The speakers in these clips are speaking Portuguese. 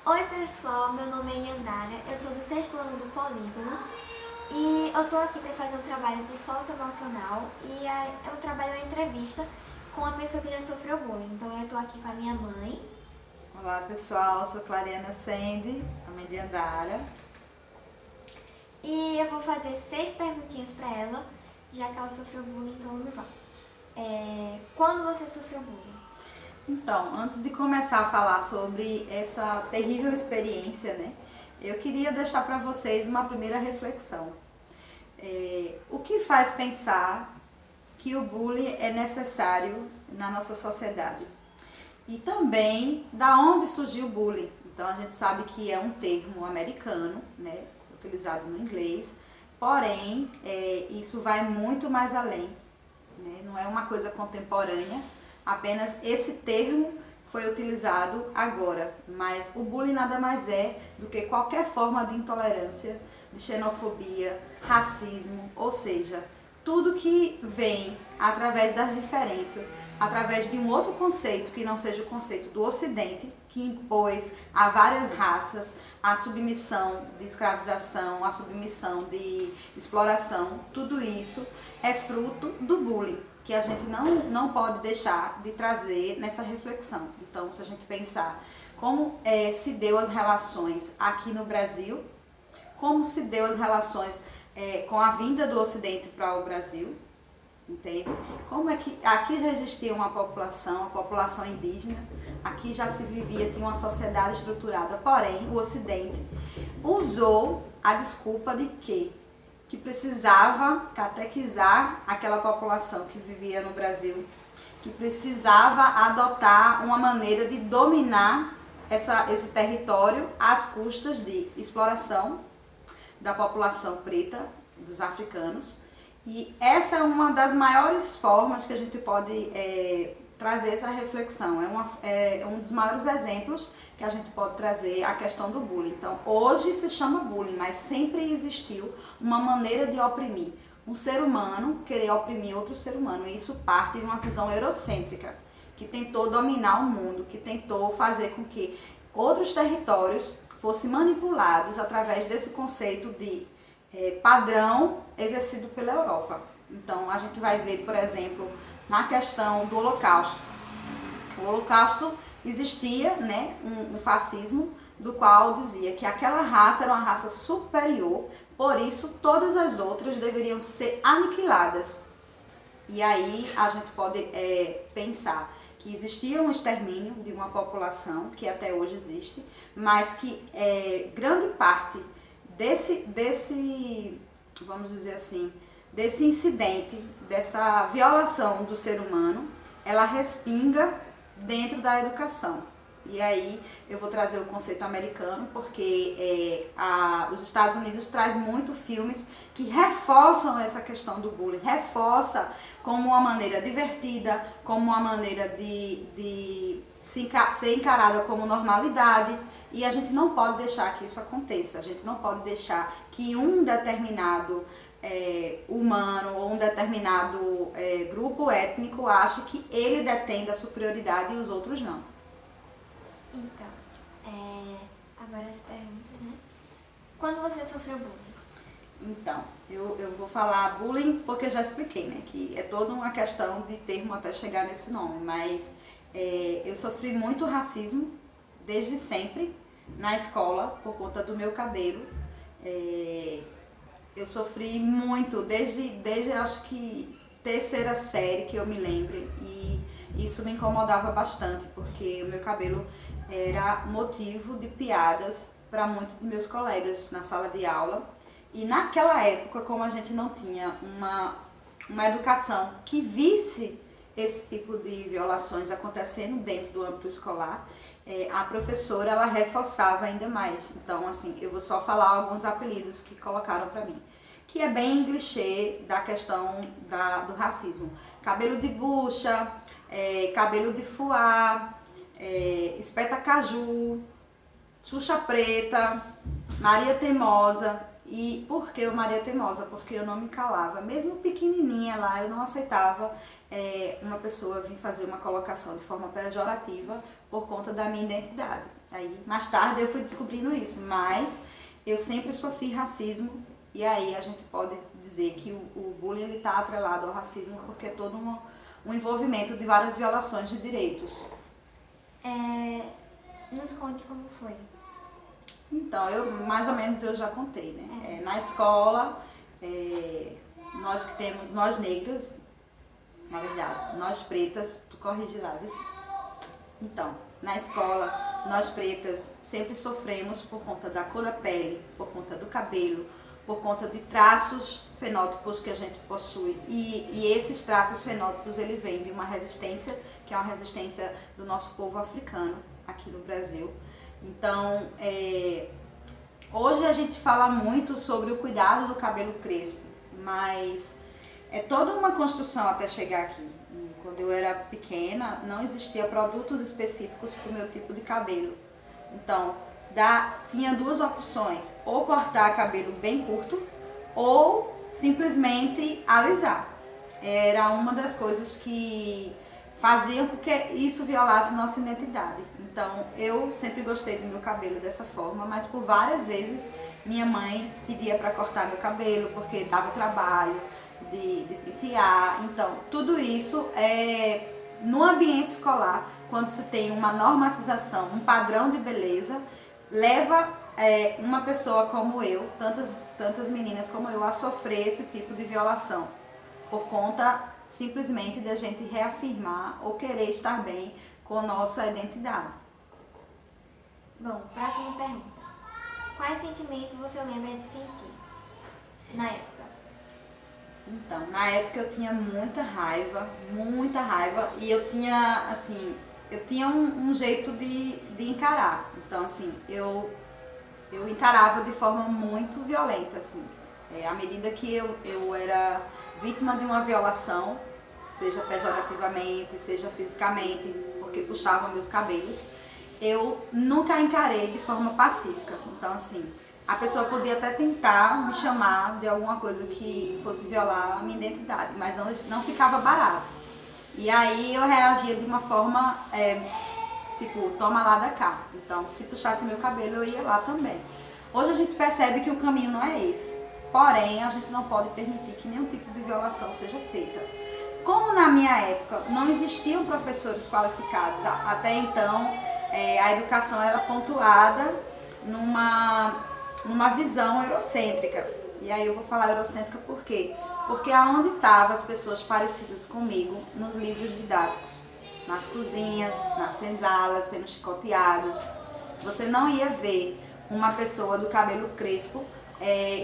Oi pessoal, meu nome é Yandara, eu sou do 6º ano do Polígono e eu tô aqui para fazer um trabalho do socioemocional e é um trabalho, uma entrevista com uma pessoa que já sofreu bullying. Então eu tô aqui com a minha mãe. Olá pessoal, sou Clariana Sende, a mãe de Yandara. E eu vou fazer 6 perguntinhas para ela, já que ela sofreu bullying, então vamos lá. Quando você sofreu bullying? Então, antes de começar a falar sobre essa terrível experiência, né, eu queria deixar para vocês uma primeira reflexão. O que faz pensar que o bullying é necessário na nossa sociedade? E também, da onde surgiu o bullying? Então, a gente sabe que é um termo americano, né, utilizado no inglês, porém, isso vai muito mais além, né, não é uma coisa contemporânea. Apenas esse termo foi utilizado agora, mas o bullying nada mais é do que qualquer forma de intolerância, de xenofobia, racismo, ou seja, tudo que vem através das diferenças, através de um outro conceito que não seja o conceito do Ocidente, que impôs a várias raças a submissão de escravização, a submissão de exploração, tudo isso é fruto do bullying, que a gente não pode deixar de trazer nessa reflexão. Então, se a gente pensar como se deu as relações aqui no Brasil, como se deu as relações com a vinda do Ocidente para o Brasil, entende? Como é que aqui já existia uma população, a população indígena, aqui já se vivia, tinha uma sociedade estruturada, porém o Ocidente usou a desculpa de que precisava catequizar aquela população que vivia no Brasil, que precisava adotar uma maneira de dominar esse território às custas de exploração da população preta, dos africanos. E essa é uma das maiores formas que a gente pode trazer essa reflexão. É um dos maiores exemplos que a gente pode trazer a questão do bullying. Então, hoje se chama bullying, mas sempre existiu uma maneira de oprimir um ser humano, querer oprimir outro ser humano. E isso parte de uma visão eurocêntrica, que tentou dominar o mundo, que tentou fazer com que outros territórios fossem manipulados através desse conceito de padrão exercido pela Europa. Então, a gente vai ver, por exemplo, na questão do Holocausto. O Holocausto existia, né, um fascismo do qual dizia que aquela raça era uma raça superior, por isso todas as outras deveriam ser aniquiladas. E aí a gente pode pensar que existia um extermínio de uma população, que até hoje existe, mas que grande parte desse, vamos dizer assim, desse incidente, dessa violação do ser humano, ela respinga dentro da educação. E aí eu vou trazer o conceito americano, porque os Estados Unidos traz muito filmes que reforçam essa questão do bullying, reforça como uma maneira divertida, como uma maneira de ser encarada como normalidade. E a gente não pode deixar que isso aconteça, a gente não pode deixar que um determinado humano ou um determinado grupo étnico ache que ele detém da superioridade e os outros não. Então, agora as perguntas, né? Quando você sofreu bullying? Então, eu vou falar bullying porque eu já expliquei, né? Que é toda uma questão de termo até chegar nesse nome, mas eu sofri muito racismo desde sempre na escola por conta do meu cabelo. Eu sofri muito desde acho que terceira série que eu me lembre, e isso me incomodava bastante porque o meu cabelo era motivo de piadas para muitos de meus colegas na sala de aula. E naquela época, como a gente não tinha uma educação que visse esse tipo de violações acontecendo dentro do âmbito escolar, a professora ela reforçava ainda mais. Então, assim, eu vou só falar alguns apelidos que colocaram para mim, que é bem clichê da questão do racismo. Cabelo de bucha, cabelo de fuá, espeta caju, Xuxa Preta, Maria Teimosa. E por que Maria Teimosa? Porque eu não me calava. Mesmo pequenininha lá, eu não aceitava uma pessoa vir fazer uma colocação de forma pejorativa por conta da minha identidade. Aí, mais tarde eu fui descobrindo isso, mas eu sempre sofri racismo e aí a gente pode dizer que o bullying está atrelado ao racismo porque é todo um envolvimento de várias violações de direitos. Nos conte como foi. Então, mais ou menos eu já contei, né? Na escola, nós negras, na verdade, nós pretas, tu corrige lá, viu? Então, na escola, nós pretas sempre sofremos por conta da cor da pele, por conta do cabelo, por conta de traços fenótipos que a gente possui. E esses traços fenótipos, ele vem de uma resistência, que é uma resistência do nosso povo africano, aqui no Brasil. Então, hoje a gente fala muito sobre o cuidado do cabelo crespo, mas é toda uma construção até chegar aqui. Quando eu era pequena, não existia produtos específicos para o meu tipo de cabelo. Então, tinha duas opções, ou cortar cabelo bem curto, ou simplesmente alisar. Era uma das coisas que faziam com que isso violasse nossa identidade. Então, eu sempre gostei do meu cabelo dessa forma, mas por várias vezes minha mãe pedia para cortar meu cabelo, porque dava trabalho de pentear. Então, tudo isso no ambiente escolar, quando se tem uma normatização, um padrão de beleza, leva uma pessoa como eu, tantas meninas como eu, a sofrer esse tipo de violação, por conta simplesmente de a gente reafirmar ou querer estar bem com nossa identidade. Bom, próxima pergunta. Quais sentimentos você lembra de sentir na época? Então, na época eu tinha muita raiva, e eu tinha, assim, um jeito de encarar. Então, assim, eu encarava de forma muito violenta, assim. À medida que eu era vítima de uma violação, seja pejorativamente, seja fisicamente, porque puxavam meus cabelos, eu nunca encarei de forma pacífica. Então, assim, a pessoa podia até tentar me chamar de alguma coisa que fosse violar a minha identidade, mas não ficava barato. E aí eu reagia de uma forma, tipo, toma lá da cá. Então, se puxasse meu cabelo, eu ia lá também. Hoje a gente percebe que o caminho não é esse. Porém, a gente não pode permitir que nenhum tipo de violação seja feita. Como na minha época não existiam professores qualificados, até então a educação era pontuada numa visão eurocêntrica. E aí eu vou falar eurocêntrica por quê? Porque aonde estavam as pessoas parecidas comigo nos livros didáticos, nas cozinhas, nas senzalas, sendo chicoteados, você não ia ver uma pessoa do cabelo crespo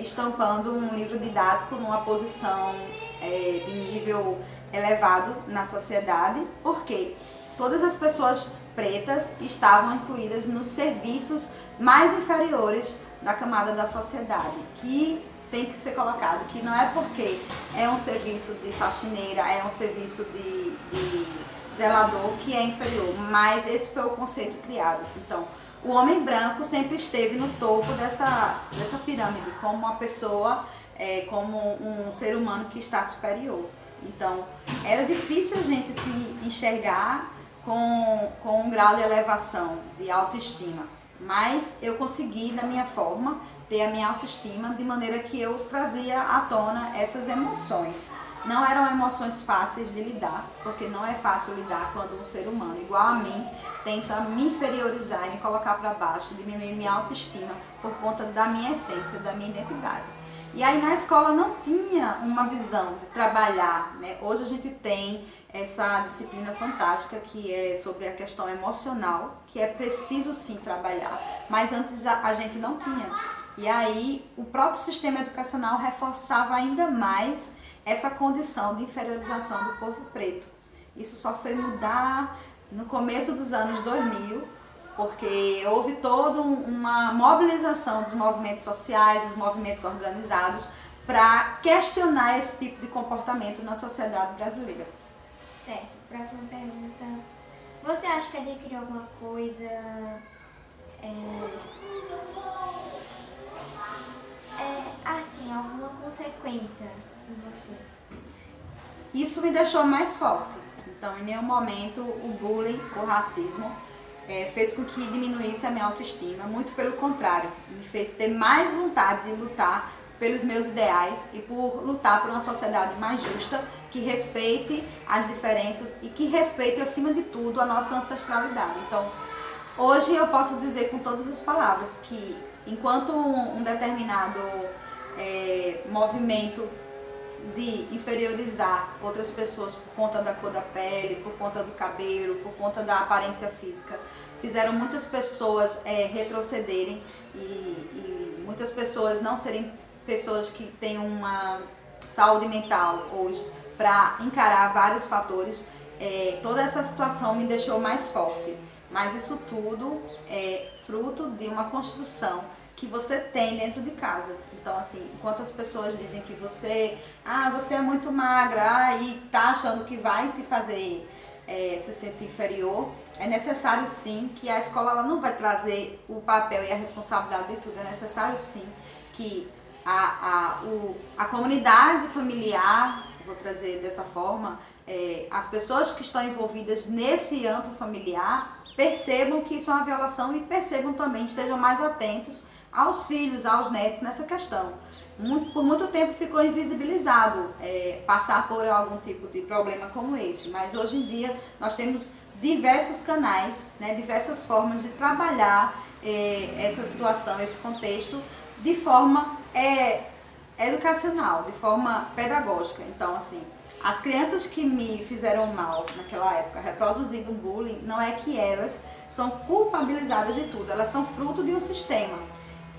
estampando um livro didático numa posição de nível elevado na sociedade, porque todas as pessoas pretas estavam incluídas nos serviços mais inferiores da camada da sociedade, que tem que ser colocado, que não é porque é um serviço de faxineira, é um serviço de zelador que é inferior, mas esse foi o conceito criado. Então, o homem branco sempre esteve no topo dessa pirâmide, como uma pessoa, como um ser humano que está superior. Então, era difícil a gente se enxergar com um grau de elevação, de autoestima. Mas eu consegui, da minha forma, ter a minha autoestima de maneira que eu trazia à tona essas emoções. Não eram emoções fáceis de lidar, porque não é fácil lidar quando um ser humano igual a mim tenta me inferiorizar e me colocar para baixo, diminuir minha autoestima por conta da minha essência, da minha identidade. E aí na escola não tinha uma visão de trabalhar, né? Hoje a gente tem essa disciplina fantástica que é sobre a questão emocional, que é preciso sim trabalhar, mas antes a gente não tinha. E aí o próprio sistema educacional reforçava ainda mais essa condição de inferiorização do povo preto. Isso só foi mudar no começo dos anos 2000, porque houve toda uma mobilização dos movimentos sociais, dos movimentos organizados, para questionar esse tipo de comportamento na sociedade brasileira. Certo, próxima pergunta. Você acha que adquiriu alguma coisa assim, alguma consequência em você? Isso me deixou mais forte. Então, em nenhum momento o bullying, o racismo, fez com que diminuísse a minha autoestima, muito pelo contrário, me fez ter mais vontade de lutar pelos meus ideais e por lutar por uma sociedade mais justa, que respeite as diferenças e que respeite, acima de tudo, a nossa ancestralidade. Então, hoje eu posso dizer com todas as palavras que, enquanto um determinado movimento de inferiorizar outras pessoas por conta da cor da pele, por conta do cabelo, por conta da aparência física, fizeram muitas pessoas retrocederem e muitas pessoas não serem pessoas que têm uma saúde mental hoje para encarar vários fatores. Toda essa situação me deixou mais forte, mas isso tudo é fruto de uma construção que você tem dentro de casa. Então, assim, enquanto as pessoas dizem que você é muito magra e tá achando que vai te fazer se sentir inferior, é necessário sim que a escola ela não vai trazer o papel e a responsabilidade de tudo. É necessário sim que a comunidade familiar, vou trazer dessa forma, as pessoas que estão envolvidas nesse âmbito familiar percebam que isso é uma violação e percebam também, estejam mais atentos aos filhos, aos netos nessa questão. Por muito tempo ficou invisibilizado passar por algum tipo de problema como esse, mas hoje em dia nós temos diversos canais, né, diversas formas de trabalhar essa situação, esse contexto de forma educacional, de forma pedagógica. Então, assim, as crianças que me fizeram mal naquela época, reproduzindo um bullying, não é que elas são culpabilizadas de tudo, elas são fruto de um sistema.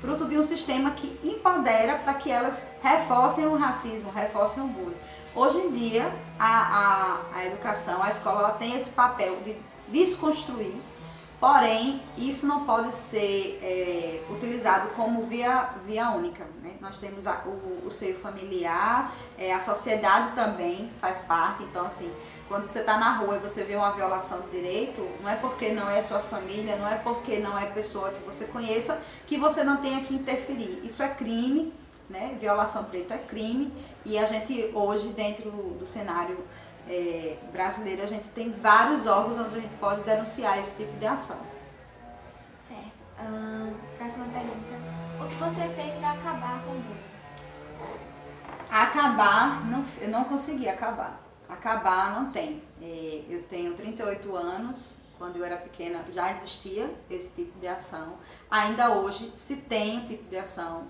Fruto de um sistema que empodera para que elas reforcem o racismo, reforcem o bullying. Hoje em dia, a educação, a escola, ela tem esse papel de desconstruir, porém, isso não pode ser utilizado como via única, né? Nós temos o seio familiar, a sociedade também faz parte. Então, assim, quando você está na rua e você vê uma violação de direito, não é porque não é sua família, não é porque não é pessoa que você conheça, que você não tenha que interferir. Isso é crime, né? Violação de direito é crime, e a gente hoje, dentro do cenário brasileiro, a gente tem vários órgãos onde a gente pode denunciar esse tipo de ação. Certo. Próxima pergunta. O que você fez para acabar com o bullying? Acabar, eu não consegui acabar. Acabar não tem. Eu tenho 38 anos, quando eu era pequena já existia esse tipo de ação. Ainda hoje se tem um tipo de ação.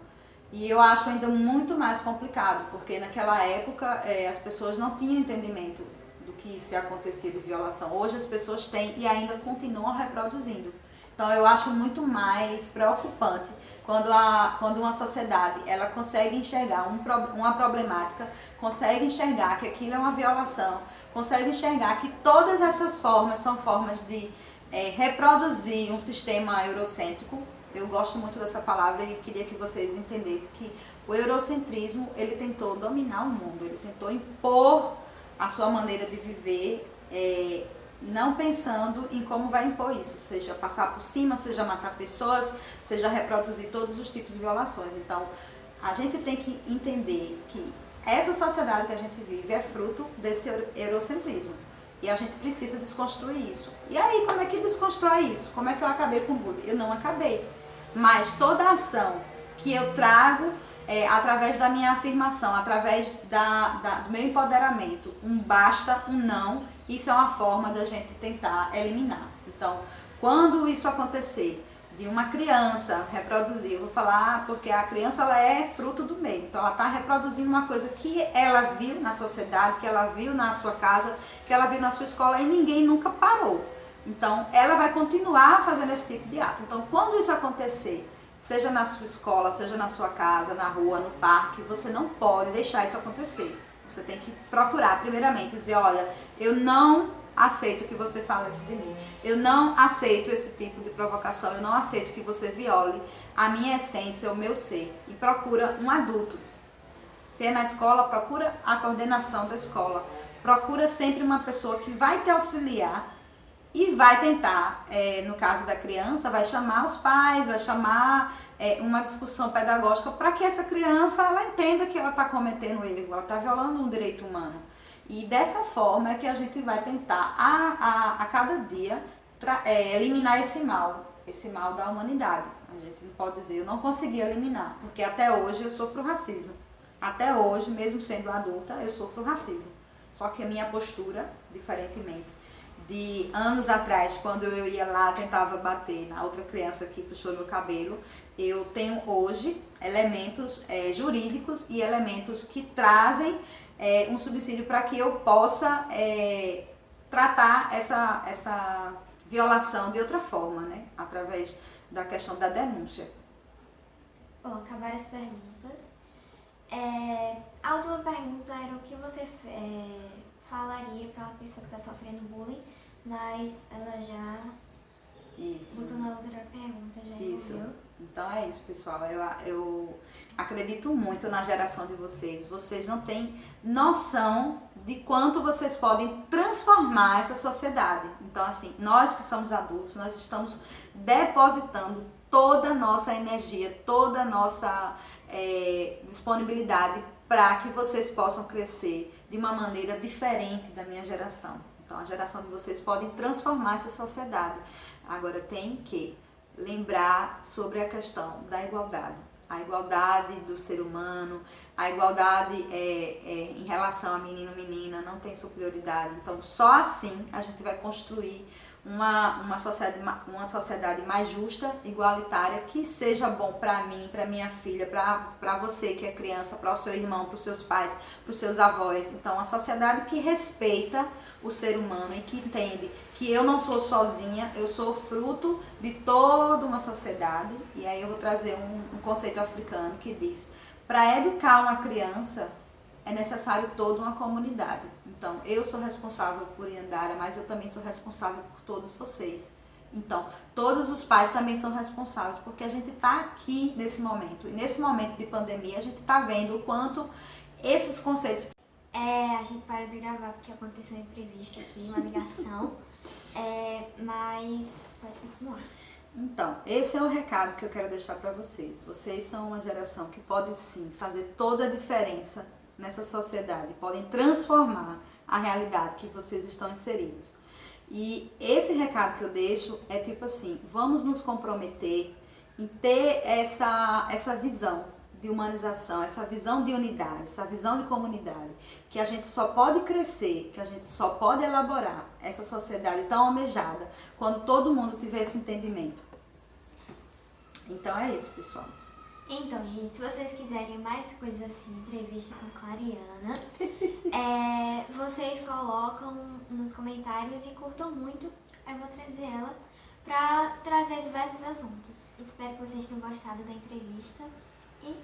E eu acho ainda muito mais complicado, porque naquela época as pessoas não tinham entendimento do que se acontecia de violação. Hoje as pessoas têm e ainda continuam reproduzindo. Então eu acho muito mais preocupante quando uma sociedade ela consegue enxergar uma problemática, consegue enxergar que aquilo é uma violação, consegue enxergar que todas essas formas são formas de reproduzir um sistema eurocêntrico. Eu gosto muito dessa palavra e queria que vocês entendessem que o eurocentrismo, ele tentou dominar o mundo, ele tentou impor a sua maneira de viver, não pensando em como vai impor isso, seja passar por cima, seja matar pessoas, seja reproduzir todos os tipos de violações. Então, a gente tem que entender que essa sociedade que a gente vive é fruto desse eurocentrismo. E a gente precisa desconstruir isso. E aí, como é que desconstrói isso? Como é que eu acabei com o bullying? Eu não acabei. Mas toda a ação que eu trago através da minha afirmação, através do meu empoderamento, um basta, um não, isso é uma forma da gente tentar eliminar. Então, quando isso acontecer, de uma criança reproduzir, eu vou falar porque a criança ela é fruto do meio, então ela está reproduzindo uma coisa que ela viu na sociedade, que ela viu na sua casa, que ela viu na sua escola e ninguém nunca parou. Então ela vai continuar fazendo esse tipo de ato. Então quando isso acontecer, seja na sua escola, seja na sua casa, na rua, no parque, você não pode deixar isso acontecer. Você tem que procurar primeiramente dizer, olha, eu não aceito que você fale isso de mim. Eu não aceito esse tipo de provocação. Eu não aceito que você viole a minha essência, o meu ser. E procura um adulto. Se é na escola, procura a coordenação da escola. Procura sempre uma pessoa que vai te auxiliar e vai tentar, no caso da criança, vai chamar os pais, vai chamar uma discussão pedagógica para que essa criança ela entenda que ela está cometendo erro, ela está violando um direito humano. E dessa forma é que a gente vai tentar, a cada dia, eliminar esse mal da humanidade. A gente não pode dizer, eu não consegui eliminar, porque até hoje eu sofro racismo. Até hoje, mesmo sendo adulta, eu sofro racismo. Só que a minha postura, diferentemente de anos atrás, quando eu ia lá, tentava bater na outra criança que puxou meu cabelo, eu tenho hoje elementos jurídicos e elementos que trazem um subsídio para que eu possa tratar essa violação de outra forma, né? Através da questão da denúncia. Bom, acabaram as perguntas. A última pergunta era o que você falaria para uma pessoa que está sofrendo bullying, mas ela já botou na outra pergunta, já isso. Então é isso, pessoal. Eu acredito muito na geração de vocês. Vocês não têm noção de quanto vocês podem transformar essa sociedade. Então, assim, nós que somos adultos, nós estamos depositando toda a nossa energia, toda a nossa disponibilidade para que vocês possam crescer de uma maneira diferente da minha geração. Então, a geração de vocês pode transformar essa sociedade. Agora, tem que lembrar sobre a questão da igualdade. A igualdade do ser humano, a igualdade em relação a menino e menina, não tem superioridade. Então, só assim a gente vai construir uma sociedade mais justa, igualitária, que seja bom para mim, para minha filha, para você que é criança, para o seu irmão, para os seus pais, para os seus avós. Então, uma sociedade que respeita o ser humano e que entende que eu não sou sozinha, eu sou fruto de toda uma sociedade. E aí eu vou trazer um conceito africano que diz: para educar uma criança é necessário toda uma comunidade. Então, eu sou responsável por Iandara, mas eu também sou responsável por todos vocês. Então, todos os pais também são responsáveis, porque a gente está aqui nesse momento. E nesse momento de pandemia, a gente está vendo o quanto esses conceitos... A gente parou de gravar porque aconteceu um imprevisto aqui, uma ligação. Mas pode continuar. Então, esse é o recado que eu quero deixar para vocês. Vocês são uma geração que pode sim fazer toda a diferença nessa sociedade, podem transformar a realidade que vocês estão inseridos. E esse recado que eu deixo é tipo assim: vamos nos comprometer em ter essa visão de humanização, essa visão de unidade, essa visão de comunidade, que a gente só pode crescer, que a gente só pode elaborar essa sociedade tão almejada quando todo mundo tiver esse entendimento. Então é isso, pessoal. Então, gente, se vocês quiserem mais coisas assim, entrevista com Clariana, vocês colocam nos comentários e curtam muito. Eu vou trazer ela para trazer diversos assuntos. Espero que vocês tenham gostado da entrevista e